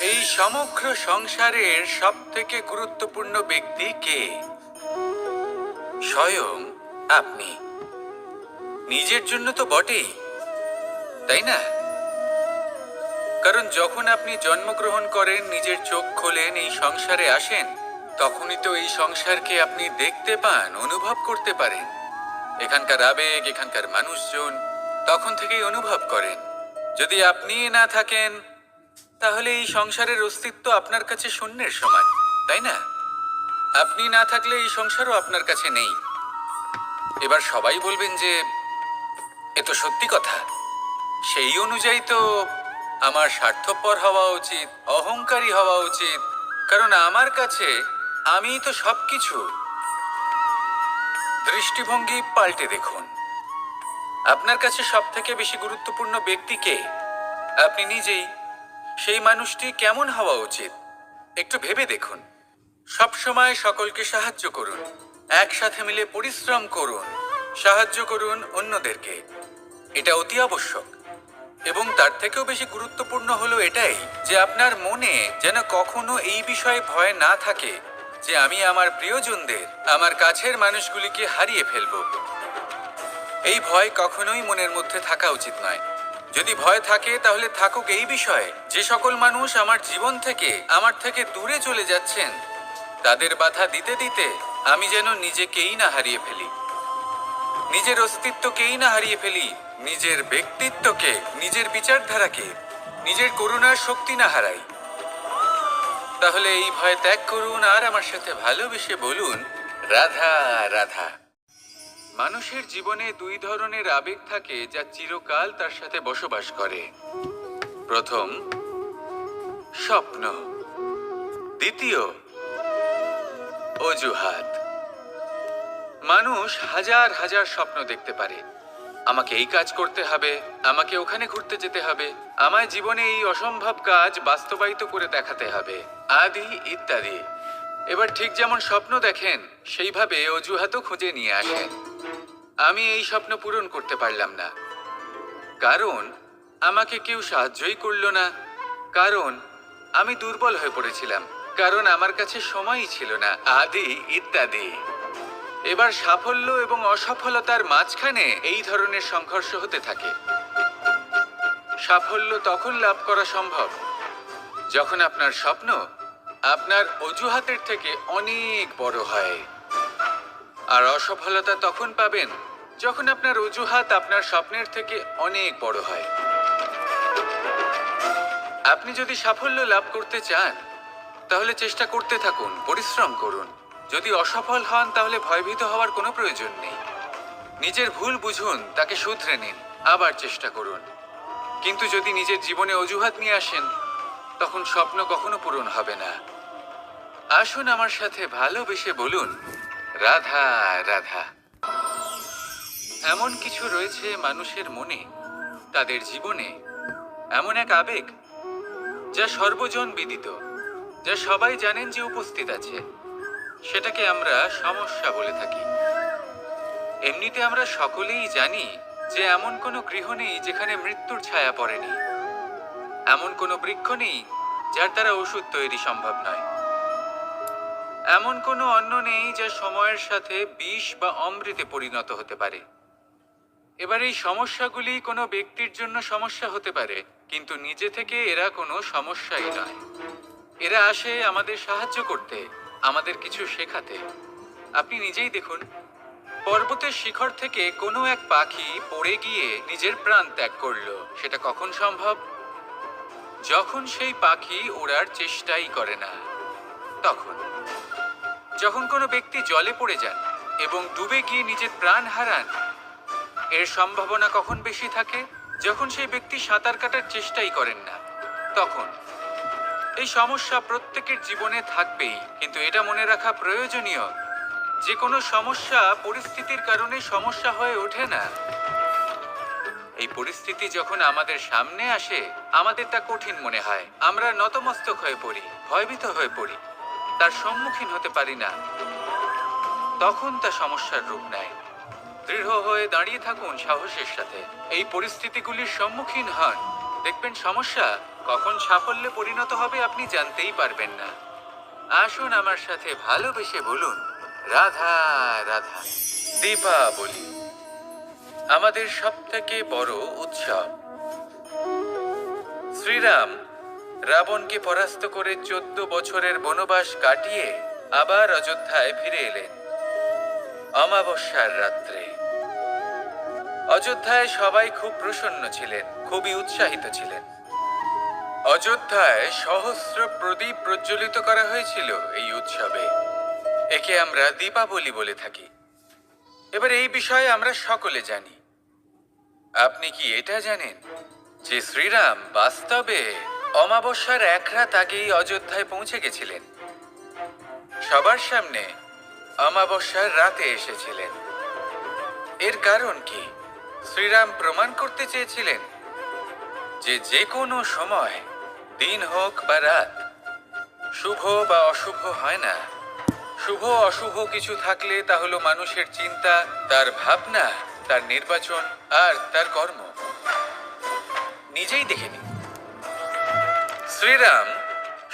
এই সমগ্র সংসারের সব থেকে গুরুত্বপূর্ণ ব্যক্তি কে? স্বয়ং আপনি। নিজের জন্য তো বটেই, তাই না? কারণ যখন আপনি জন্মগ্রহণ করেন, নিজের চোখ খোলেন, এই সংসারে আসেন, তখনই তো এই সংসারকে আপনি দেখতে পান, অনুভব করতে পারেন। এখানকার আবেগ, এখানকার মানুষজন তখন থেকেই অনুভব করেন। যদি আপনি না থাকেন, তাহলে এই সংসারের অস্তিত্ব আপনার কাছে শূন্যের সমান, তাই না? আপনি না থাকলে এই সংসারও আপনার কাছে নেই। এবার সবাই বলবেন যে এ তো সত্যি কথা। সেই অনুযায়ী তো আমার স্বার্থপর হওয়া উচিত, অহংকারী হওয়া উচিত, কারণ আমার কাছে আমিই তো সবকিছু। দৃষ্টিভঙ্গি পাল্টে দেখুন। আপনার কাছে সব থেকে বেশি গুরুত্বপূর্ণ ব্যক্তি কে? আপনি নিজেই। সেই মানুষটি কেমন হওয়া উচিত একটু ভেবে দেখুন। সব সময় সকলকে সাহায্য করুন, একসাথে মিলে পরিশ্রম করুন, সাহায্য করুন অন্যদেরকে। এটা অতি আবশ্যক। এবং তার থেকেও বেশি গুরুত্বপূর্ণ হলো এটাই যে আপনার মনে যেন কখনো এই বিষয়ে ভয় না থাকে যে আমি আমার প্রিয়জনদের, আমার কাছের মানুষগুলিকে হারিয়ে ফেলবো। এই ভয় কখনোই মনের মধ্যে থাকা উচিত নয়। যদি ভয় থাকে তাহলে থাকুক এই বিষয়ে যে সকল মানুষ আমার জীবন থেকে, আমার থেকে দূরে চলে যাচ্ছেন, তাদের বাধা দিতে দিতে আমি যেন নিজেকেই না হারিয়ে ফেলি, নিজের অস্তিত্বকেই না হারিয়ে ফেলি, নিজের ব্যক্তিত্বকে, নিজের বিচারধারাকে, নিজের করুণার শক্তি না হারাই। তাহলে এই ভয় ত্যাগ করুন আর আমার সাথে ভালোবেসে বলুন, রাধা রাধা। মানুষের জীবনে দুই ধরনের আবেগ থাকে যা চিরকাল তার সাথে বসবাস করে। প্রথম, স্বপ্ন। দ্বিতীয়, অজুহাত। মানুষ হাজার হাজার স্বপ্ন দেখতে পারে। আমাকে এই কাজ করতে হবে, আমাকে ওখানে ঘুরতে যেতে হবে, আমায় জীবনে এই অসম্ভব কাজ বাস্তবায়িত করে দেখাতে হবে, আদি ইত্যাদি। এবার ঠিক যেমন স্বপ্ন দেখেন, সেইভাবে অজুহাতও খুঁজে নিয়ে আসেন। আমি এই স্বপ্ন পূরণ করতে পারলাম না, কারণ আমাকে কেউ সাহায্যই করলো না, কারণ আমি দুর্বল হয়ে পড়েছিলাম, কারণ আমার কাছে সময়ই ছিল না, আদি ইত্যাদি। এবার সাফল্য এবং অসফলতার মাঝখানে এই ধরনের সংঘর্ষ হতে থাকে। সাফল্য তখন লাভ করা সম্ভব যখন আপনার স্বপ্ন আপনার অজুহাতের থেকে অনেক বড় হয়। আর অসফলতা তখন পাবেন যখন আপনার অজুহাত আপনার স্বপ্নের থেকে অনেক বড় হয়। আপনি যদি সাফল্য লাভ করতে চান, তাহলে চেষ্টা করতে থাকুন, পরিশ্রম করুন। যদি অসফল হন, তাহলে ভয়ভীত হওয়ার কোনো প্রয়োজন নেই। নিজের ভুল বুঝুন, তাকে শুধরে নিন, আবার চেষ্টা করুন। কিন্তু যদি নিজের জীবনে অজুহাত নিয়ে আসেন, তখন স্বপ্ন কখনো পূরণ হবে না। আসুন আমার সাথে ভালোবেসে বলুন, রাধা রাধা। এমন কিছু রয়েছে মানুষের মনে, তাদের জীবনে, এমন এক আবেগ যা সর্বজন বিদিত, যা সবাই জানেন যে উপস্থিত আছে। সেটাকে আমরা সমস্যা বলে থাকি। এমনিতে আমরা সকলেই জানি যে এমন কোনো গৃহ নেই যেখানে মৃত্যুর ছায়া পড়েনি, এমন কোনো বৃক্ষ নেই যার দ্বারা ওষুধ তৈরি সম্ভব নয়, এমন কোনো অন্ন নেই যা সময়ের সাথে বিষ বা অমৃতে পরিণত হতে পারে। এবার এই সমস্যাগুলি কোনো ব্যক্তির জন্য সমস্যা হতে পারে, কিন্তু নিজে থেকে এরা কোনো সমস্যাই নয়। এরা আসে আমাদের সাহায্য করতে, আমাদের কিছু শেখাতে। আপনি নিজেই দেখুন, পর্বতের শিখর থেকে কোনো এক পাখি পড়ে গিয়ে নিজের প্রাণ ত্যাগ করলো। সেটা কখন সম্ভব? যখন সেই পাখি ওড়ার চেষ্টাই করে না। তখন যখন কোনো ব্যক্তি জলে পড়ে যান এবং ডুবে গিয়ে নিজের প্রাণ হারান, এর সম্ভাবনা কখন বেশি থাকে? যখন সেই ব্যক্তি সাঁতার কাটার চেষ্টাই করেন না। তখন এই সমস্যা প্রত্যেকের জীবনে থাকবেই, কিন্তু এটা মনে রাখা প্রয়োজনীয় যে কোনো সমস্যা পরিস্থিতির কারণে সমস্যা হয়ে ওঠে না। এই পরিস্থিতি যখন আমাদের সামনে আসে, আমাদের তা কঠিন মনে হয়, আমরা নতমস্তক হয়ে পড়ি, ভয়ভীত হয়ে পড়ি, তার সম্মুখীন হতে পারি না। তখন তা সমস্যার রূপ নেয়। দৃঢ় হয়ে দাঁড়িয়ে থাকুন সাহসের সাথে, এই পরিস্থিতিগুলির সম্মুখীন হন দেখবেন সমস্যা কখন সাফল্যে পরিণত হবে আপনি জানতেই পারবেন না। আসুন আমার সাথে ভালোবেসে বলুন, রাধা রাধা। দীপাবলি আমাদের সবথেকে বড় উৎসব। শ্রীরাম রাবণকে পরাস্ত করে 14 বছরের বনবাস কাটিয়ে আবার অযোধ্যায় ফিরে এলেন অমাবস্যার রাত্রে। অযোধ্যায় সবাই খুব প্রসন্ন ছিলেন, খুবই উৎসাহিত ছিলেন। অযোধ্যায় সহস্র প্রদীপ প্রজ্বলিত করা হয়েছিল এই উৎসবে। একে আমরা দীপাবলি বলে থাকি। এবার এই বিষয়ে আমরা সকলে জানি। আপনি কি এটা জানেন যে শ্রীরাম বাস্তবে অমাবস্যার এক রাত আগেই অযোধ্যায় পৌঁছে গেছিলেন? সবার সামনে অমাবস্যার রাতে এসেছিলেন। এর কারণ কি? শ্রীরাম প্রমাণ করতে চেয়েছিলেন যে যে কোনো সময়, দিন হোক বা রাত, শুভ বা অশুভ হয় না। শুভ অশুভ কিছু থাকলে তা হলো মানুষের চিন্তা, তার ভাবনা, তার নির্বাচন আর তার কর্ম। নিজেই দেখে নিন, শ্রীরাম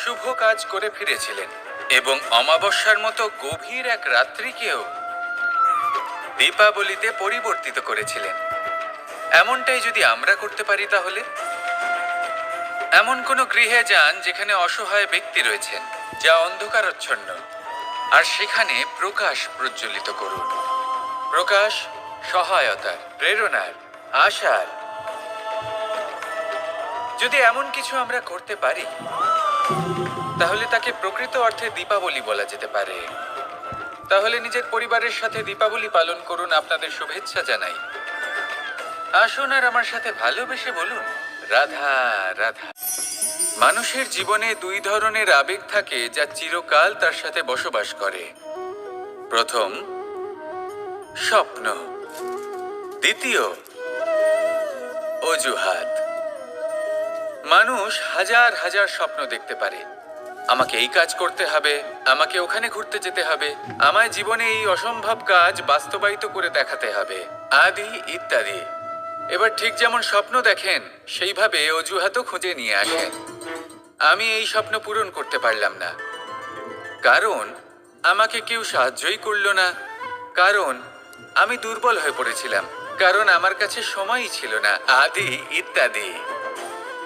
শুভ কাজ করে ফিরেছিলেন এবং অমাবস্যার মতো গভীর এক রাত্রিকেও দীপাবলিতে পরিবর্তিত করেছিলেন। এমনটাই যদি আমরা করতে পারি, তাহলে এমন কোনো গৃহে যান যেখানে অসহায় ব্যক্তি রয়েছেন, যা অন্ধকারাচ্ছন্ন, আর সেখানে প্রকাশ প্রজ্বলিত করুন। প্রকাশ সহায়তার, প্রেরণার, আশার। যদি এমন কিছু আমরা করতে পারি, তাহলে তাকে প্রকৃত অর্থে দীপাবলি বলা যেতে পারে। তাহলে নিজের পরিবারের সাথে দীপাবলি পালন করুন। আপনাদের শুভেচ্ছা জানাই। আসুন আর আমার সাথে ভালোবেসে বলুন, রাধা রাধা। মানুষের জীবনে দুই ধরনের আবেগ থাকে যা চিরকাল তার সাথে বসবাস করে। প্রথম, স্বপ্ন। দ্বিতীয়, অজুহাত। মানুষ হাজার হাজার স্বপ্ন দেখতে পারে। আমাকে এই কাজ করতে হবে, আমাকে ওখানে ঘুরতে যেতে হবে, আমায় জীবনে এই অসম্ভব কাজ বাস্তবায়িত করে দেখাতে হবে, আদি ইত্যাদি। এবার ঠিক যেমন স্বপ্ন দেখেন, সেইভাবে অজুহাতও খুঁজে নিয়ে আসেন। আমি এই স্বপ্ন পূরণ করতে পারলাম না, কারণ আমাকে কেউ সাহায্যই করলো না, কারণ আমি দুর্বল হয়ে পড়েছিলাম, কারণ আমার কাছে সময়ই ছিল না, আদি ইত্যাদি।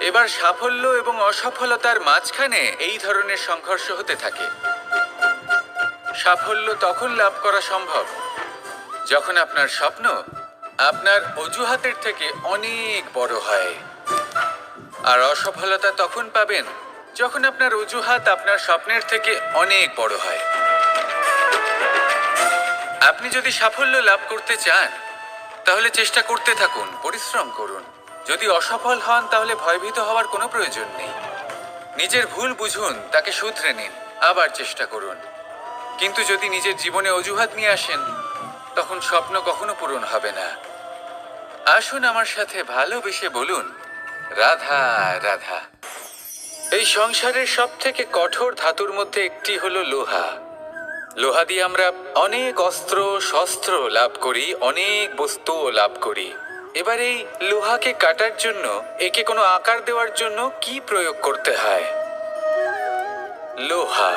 এবার সাফল্য এবং অসফলতার মাঝখানে এই ধরনের সংঘর্ষ হতে থাকে। সাফল্য তখন লাভ করা সম্ভব যখন আপনার স্বপ্ন আপনার অজুহাতের থেকে অনেক বড় হয়, আর অসফলতা তখন পাবেন যখন আপনার অজুহাত আপনার স্বপ্নের থেকে অনেক বড় হয়। আপনি যদি সাফল্য লাভ করতে চান, তাহলে চেষ্টা করতে থাকুন, পরিশ্রম করুন। যদি অসফল হন, তাহলে ভয়ভীত হওয়ার কোনো প্রয়োজন নেই। নিজের ভুল বুঝুন, তাকে শুধরে নিন, আবার চেষ্টা করুন। কিন্তু যদি নিজের জীবনে অজুহাত নিয়ে আসেন, তখন স্বপ্ন কখনো পূরণ হবে না। আসুন আমার সাথে ভালোবেসে বলুন, রাধা রাধা। এই সংসারের সব থেকে কঠোর ধাতুর মধ্যে একটি হলো লোহা। লোহা দিয়ে আমরা অনেক অস্ত্র শস্ত্র লাভ করি, অনেক বস্তুও লাভ করি। এবার এই লোহাকে কাটার জন্য, একে কোনো আকার দেওয়ার জন্য কি প্রয়োগ করতে হয়? লোহা।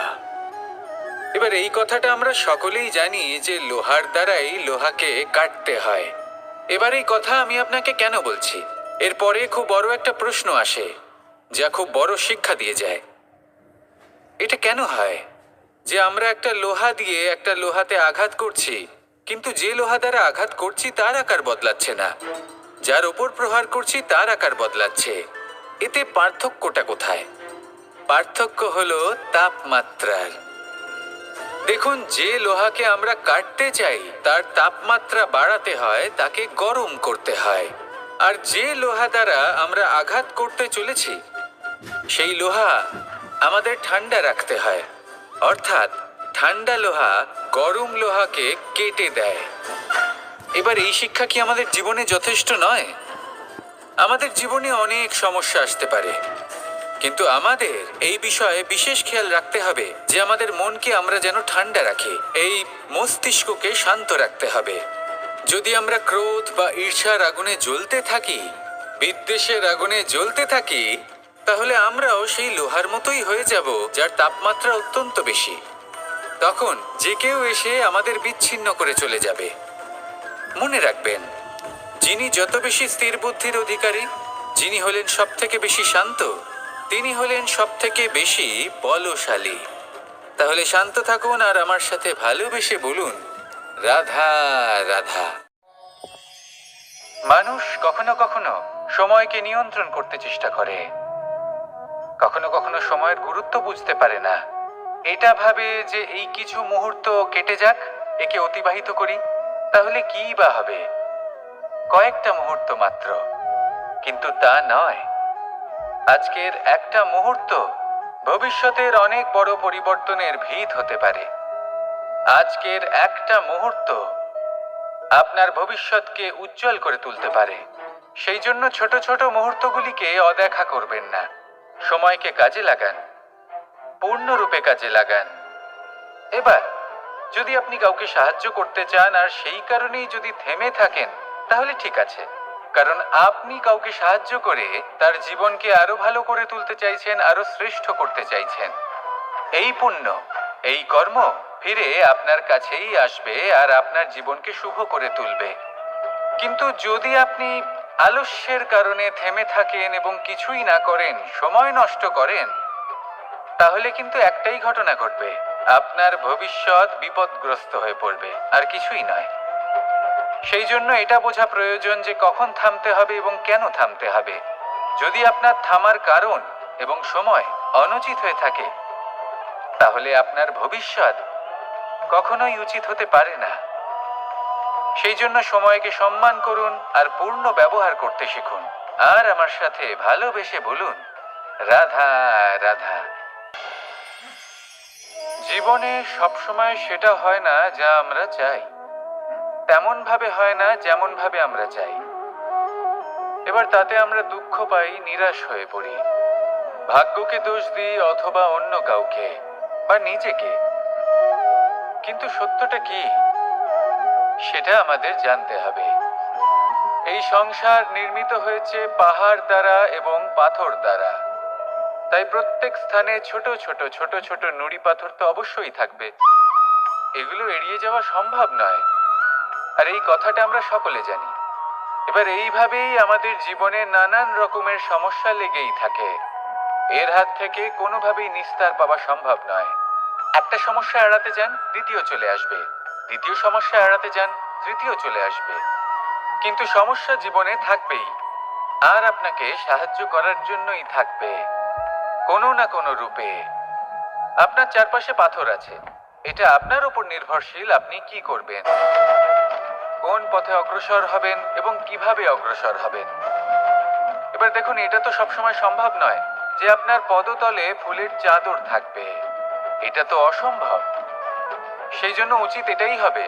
এবার এই কথাটা আমরা সকলেই জানি যে লোহার দ্বারাই লোহাকে কাটতে হয়। এবার এই কথা আমি আপনাকে কেন বলছি, এরপরে খুব বড় একটা প্রশ্ন আসে যা খুব বড় শিক্ষা দিয়ে যায়। এটা কেন হয় যে আমরা একটা লোহা দিয়ে একটা লোহাতে আঘাত করছি, কিন্তু যে লোহা দ্বারা আঘাত করছি তার আকার বদলাচ্ছে না, যার ওপর প্রহার করছি তার আকার বদলাচ্ছে? এতে পার্থক্যটা কোথায়? পার্থক্য হলো তাপমাত্রার। দেখুন, যে লোহাকে আমরা কাটতে চাই তার তাপমাত্রা বাড়াতে হয়, তাকে গরম করতে হয়। আর যে লোহা দ্বারা আমরা আঘাত করতে চলেছি, সেই লোহা আমাদের ঠান্ডা রাখতে হয়। অর্থাৎ ঠান্ডা লোহা গরম লোহাকে কেটে দেয়। এবার এই শিক্ষা কি আমাদের জীবনে যথেষ্ট নয়? আমাদের জীবনে অনেক সমস্যা আসতে পারে, কিন্তু আমাদের এই বিষয়ে বিশেষ খেয়াল রাখতে হবে যে আমাদের মনকে আমরা যেন ঠান্ডা রাখি, এই মস্তিষ্ককে শান্ত রাখতে হবে। যদি আমরা ক্রোধ বা ঈর্ষার আগুনে জ্বলতে থাকি, বিদ্বেষের আগুনে জ্বলতে থাকি, তাহলে আমরাও সেই লোহার মতোই হয়ে যাব যার তাপমাত্রা অত্যন্ত বেশি। তখন যে কেউ এসে আমাদের বিচ্ছিন্ন করে চলে যাবে। মনে রাখবেন, যিনি যত বেশি স্থির বুদ্ধির অধিকারী, যিনি হলেন সব থেকে বেশি শান্ত, তিনি হলেন সব থেকে বেশি বলশালী। তাহলে শান্ত থাকুন আর আমার সাথে ভালোবেসে বলুন, রাধা রাধা। মানুষ কখনো কখনো সময়কে নিয়ন্ত্রণ করতে চেষ্টা করে, কখনো কখনো সময়ের গুরুত্ব বুঝতে পারে না। এটা ভাবে যে এই কিছু মুহূর্ত কেটে যাক, একে অতিবাহিত করি, তাহলে কি বা হবে, কয়েকটা মুহূর্ত মাত্র। কিন্তু তা নয়। আজকের একটা মুহূর্ত ভবিষ্যতের অনেক বড় পরিবর্তনের ভিত হতে পারে। আজকের একটা মুহূর্ত আপনার ভবিষ্যৎকে উজ্জ্বল করে তুলতে পারে। সেই জন্য ছোট ছোট মুহূর্তগুলিকে অদেখা করবেন না। সময়কে কাজে লাগান, পূর্ণরূপে কাজে লাগান। এবার যদি আপনি কাউকে সাহায্য করতে চান আর সেই কারণেই যদি থেমে থাকেন, তাহলে ঠিক আছে, কারণ আপনি কাউকে সাহায্য করে তার জীবনকে আরো ভালো করে তুলতে চাইছেন, আরো শ্রেষ্ঠ করতে চাইছেন। এই পুণ্য, এই কর্ম ফিরে আপনার কাছেই আসবে আর আপনার জীবনকে শুভ করে তুলবে। কিন্তু যদি আপনি আলস্যের কারণে থেমে থাকেন এবং কিছুই না করেন, সময় নষ্ট করেন, তাহলে কিন্তু একটাই ঘটনা ঘটবে, আপনার ভবিষ্যৎ বিপদগ্রস্ত হয়ে পড়বে, আর কিছুই নয়। সেই জন্য এটা বোঝা প্রয়োজন যে কখন থামতে হবে এবং কেন থামতে হবে। যদি আপনার থামার কারণ এবং সময় অনুচিত হয়ে থাকে, তাহলে আপনার ভবিষ্যৎ কখনোই উচিত হতে পারে না। সেই জন্য সময়কে সম্মান করুন আর পূর্ণ ব্যবহার করতে শিখুন। আর আমার সাথে ভালোবেসে বলুন, রাধা রাধা। জীবনে সবসময় সেটা হয় না যা আমরা চাই, তেমন ভাবে হয় না যেমন ভাবে আমরা চাই। এবার তাতে আমরা দুঃখ পাই, নিরাশ হয়ে পড়ি, ভাগ্যকে দোষ দিই অথবা অন্য কাউকে বা নিজেকে। কিন্তু সত্যটা কি, সেটা আমাদের জানতে হবে। এই সংসার নির্মিত হয়েছে পাহাড় দ্বারা এবং পাথর দ্বারা। তাই প্রত্যেক স্থানে ছোট ছোট ছোট ছোট নুড়ি পাথর তো অবশ্যই থাকবে। এগুলো এড়িয়ে যাওয়া সম্ভব নয়, আর এই কথাটা আমরা সকলে জানি। এবার এইভাবেই আমাদের জীবনে নানান রকমের সমস্যা লেগেই থাকে। এর হাত থেকে কোনোভাবেই নিস্তার পাওয়া সম্ভব নয়। একটা সমস্যা এড়াতে যান, দ্বিতীয় চলে আসবে, দ্বিতীয় সমস্যা এড়াতে যান, তৃতীয় চলে আসবে। কিন্তু সমস্যা জীবনে থাকবেই, আর আপনাকে সাহায্য করার জন্যই থাকবে কোনো না কোনো রূপে। আপনার চারপাশে পাথর আছে, এটা আপনার উপর নির্ভরশীল আপনি কি করবেন, কোন পথে অগ্রসর হবেন এবং কিভাবে অগ্রসর হবেন। এবার দেখুন, এটা তো সবসময় সম্ভব নয় যে আপনার পদতলে ফুলের চাদর থাকবে, এটা তো অসম্ভব। সেই জন্য উচিত এটাই হবে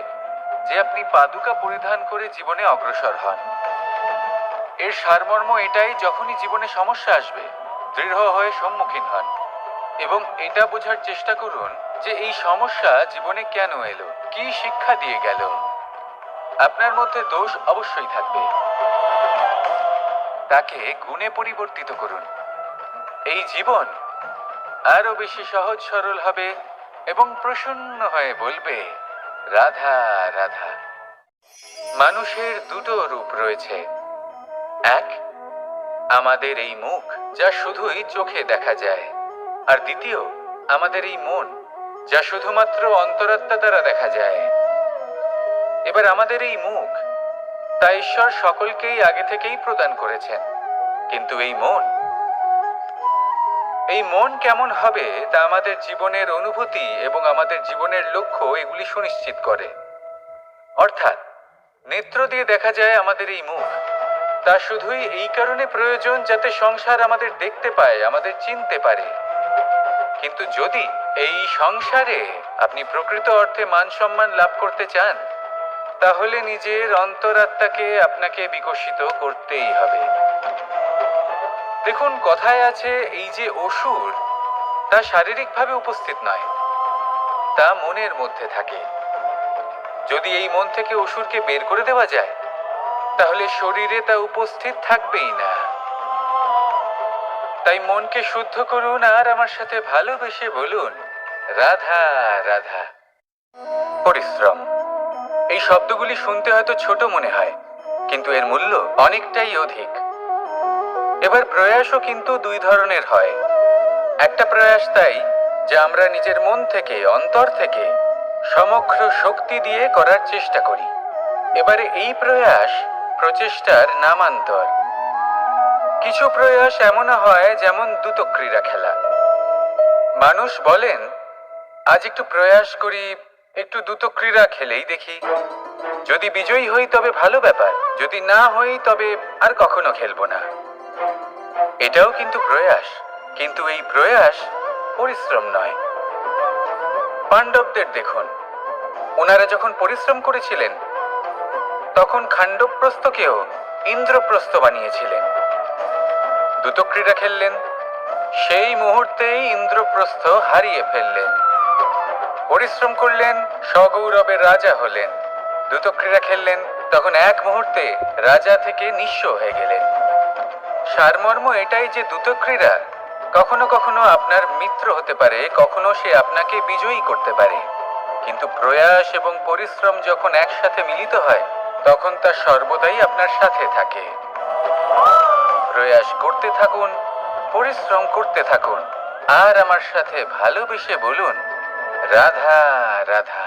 যে আপনি পাদুকা পরিধান করে জীবনে অগ্রসর হন। এর সারমর্ম এটাই, যখনই জীবনে সমস্যা আসবে দৃঢ় হয়ে সম্মুখীন হন এবং এটা বোঝার চেষ্টা করুন যে এই সমস্যা জীবনে কেন এলো, কি শিক্ষা দিয়ে গেল। আপনার মধ্যে দোষ অবশ্যই থাকবে, তাকে গুণে পরিবর্তিত করুন। এই জীবন আরো বেশি সহজ সরল হবে এবং প্রসন্ন হয়ে বলবে, রাধা রাধা। মানুষের দুটো রূপ রয়েছে, এক আমাদের এই মুখ যা শুধুই চোখে দেখা যায়, আর দ্বিতীয় আমাদের এই মন যা শুধুমাত্র অন্তরাত্মা দ্বারা দেখা যায়। এবার আমাদের এই মুখ তা ঈশ্বর সকলকেই আগে থেকেই প্রদান করেছেন, কিন্তু এই মন কেমন হবে তা আমাদের জীবনের অনুভূতি এবং আমাদের জীবনের লক্ষ্য এগুলি সুনিশ্চিত করে। অর্থাৎ নেত্র দিয়ে দেখা যায় আমাদের এই মুখ, তা শুধুই এই কারণে প্রয়োজন যাতে সংসার আমাদের দেখতে পায়, আমাদের চিনতে পারে। কিন্তু যদি এই সংসারে আপনি প্রকৃত অর্থে মান সম্মান লাভ করতে চান, তাহলে নিজের অন্তরাত্মাকে আপনাকে বিকশিত করতেই হবে। দেখুন, কথায় আছে এই যে অসুর, তা শারীরিকভাবে উপস্থিত নয়, তা মনের মধ্যে থাকে। যদি এই মন থেকে অসুরকে বের করে দেওয়া যায়, তাহলে শরীরে তা উপস্থিত থাকবেই না। তাই মনকে শুদ্ধ করুন আর আমার সাথে ভালোবেসে বলুন, রাধা রাধা। পরিশ্রম, এই শব্দগুলি শুনতে হয়তো ছোট মনে হয়, কিন্তু এর মূল্য অনেকটাই অধিক। এবার প্রয়াসও কিন্তু দুই ধরনের হয়। একটা প্রয়াস তাই যা আমরা নিজের মন থেকে, অন্তর থেকে সমগ্র শক্তি দিয়ে করার চেষ্টা করি। এবারে এই প্রয়াস প্রচেষ্টার নামান্তর। কিছু প্রয়াস এমনও হয় যেমন দ্রুতক্রীড়া খেলা। মানুষ বলেন, আজ একটু প্রয়াস করি, একটু দ্রুতক্রীড়া খেলেই দেখি, যদি বিজয়ী হই তবে ভালো ব্যাপার, যদি না হই তবে আর কখনো খেলবো না। এটাও কিন্তু প্রয়াস, কিন্তু এই প্রয়াস পরিশ্রম নয়। পাণ্ডবদের দেখুন, ওনারা যখন পরিশ্রম করেছিলেন তখন খাণ্ডবপ্রস্থকেও ইন্দ্রপ্রস্থ বানিয়েছিলেন। দ্রুতক্রীড়া খেললেন, সেই মুহূর্তেই ইন্দ্রপ্রস্থ হারিয়ে ফেললেন। পরিশ্রম করলেন, সগৌরবের রাজা হলেন। দ্রুতক্রীড়া খেললেন, তখন এক মুহূর্তে রাজা থেকে নিঃস্ব হয়ে গেলেন। সারমর্ম এটাই যে দ্রুতক্রীড়া কখনো কখনো আপনার মিত্র হতে পারে, কখনো সে আপনাকে বিজয়ী করতে পারে, কিন্তু প্রয়াস এবং পরিশ্রম যখন একসাথে মিলিত হয় তখন তা সর্বদাই আপনার সাথে থাকে। প্রয়াস করতে থাকুন, পরিশ্রম করতে থাকুন, আর আমার সাথে ভালোবেসে বলুন, রাধা রাধা।